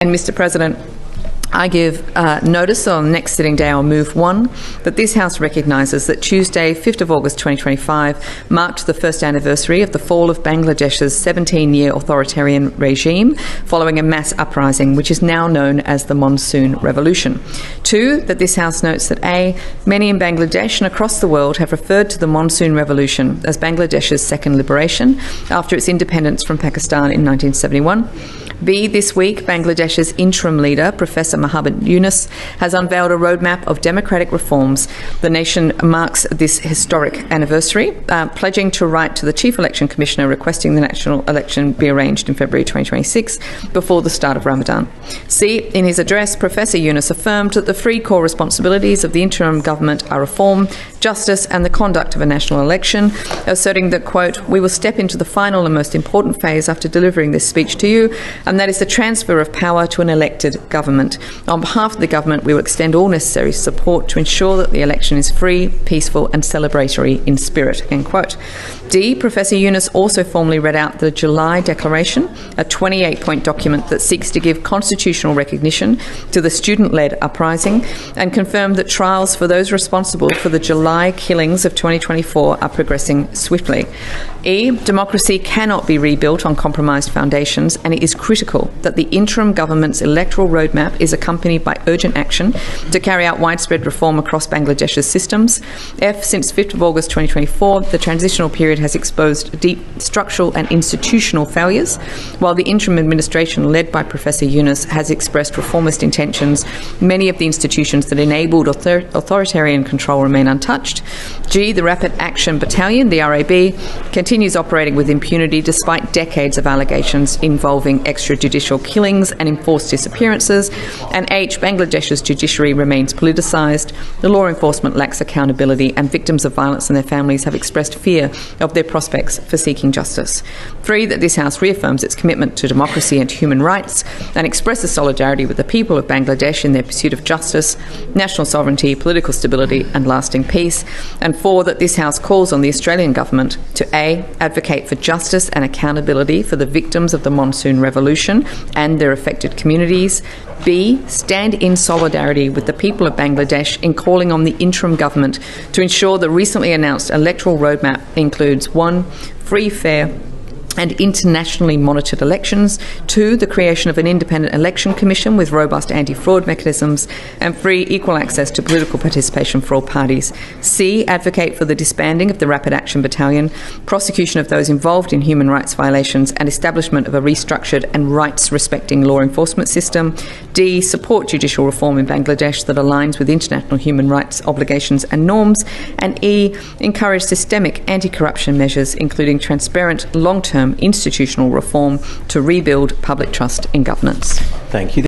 And Mr. President, I give notice on next sitting day on Move 1 that this House recognises that Tuesday, 5th of August 2025, marked the first anniversary of the fall of Bangladesh's 17-year authoritarian regime following a mass uprising, which is now known as the Monsoon Revolution. 2, that this House notes that A, many in Bangladesh and across the world have referred to the Monsoon Revolution as Bangladesh's second liberation after its independence from Pakistan in 1971. B, this week, Bangladesh's interim leader, Professor Yunus, has unveiled a roadmap of democratic reforms. The nation marks this historic anniversary, pledging to write to the Chief Election Commissioner requesting the national election be arranged in February 2026 before the start of Ramadan. C, in his address, Professor Yunus affirmed that the three core responsibilities of the interim government are reform, justice and the conduct of a national election, asserting that, quote, "We will step into the final and most important phase after delivering this speech to you, and that is the transfer of power to an elected government. On behalf of the government, we will extend all necessary support to ensure that the election is free, peaceful and celebratory in spirit," end quote. D, Professor Yunus also formally read out the July Declaration, a 28-point document that seeks to give constitutional recognition to the student-led uprising, and confirmed that trials for those responsible for the July killings of 2024 are progressing swiftly. E, democracy cannot be rebuilt on compromised foundations, and it is critical that the interim government's electoral roadmap is accompanied by urgent action to carry out widespread reform across Bangladesh's systems. F, since 5th of August 2024, the transitional period has exposed deep structural and institutional failures. While the interim administration led by Professor Yunus has expressed reformist intentions, many of the institutions that enabled authoritarian control remain untouched. G, the Rapid Action Battalion, the RAB, continues operating with impunity despite decades of allegations involving extrajudicial killings and enforced disappearances. And H, Bangladesh's judiciary remains politicised, the law enforcement lacks accountability, and victims of violence and their families have expressed fear of their prospects for seeking justice. 3, that this House reaffirms its commitment to democracy and human rights and expresses solidarity with the people of Bangladesh in their pursuit of justice, national sovereignty, political stability and lasting peace. And 4, that this House calls on the Australian Government to A, advocate for justice and accountability for the victims of the Monsoon Revolution and their affected communities. B, stand in solidarity with the people of Bangladesh in calling on the interim government to ensure the recently announced electoral roadmap includes 1, free, fair and internationally monitored elections, 2, the creation of an independent election commission with robust anti-fraud mechanisms, and 3, equal access to political participation for all parties. C, advocate for the disbanding of the Rapid Action Battalion, prosecution of those involved in human rights violations, and establishment of a restructured and rights-respecting law enforcement system. D, support judicial reform in Bangladesh that aligns with international human rights obligations and norms. And E, encourage systemic anti-corruption measures, including transparent, long-term institutional reform to rebuild public trust in governance. Thank you.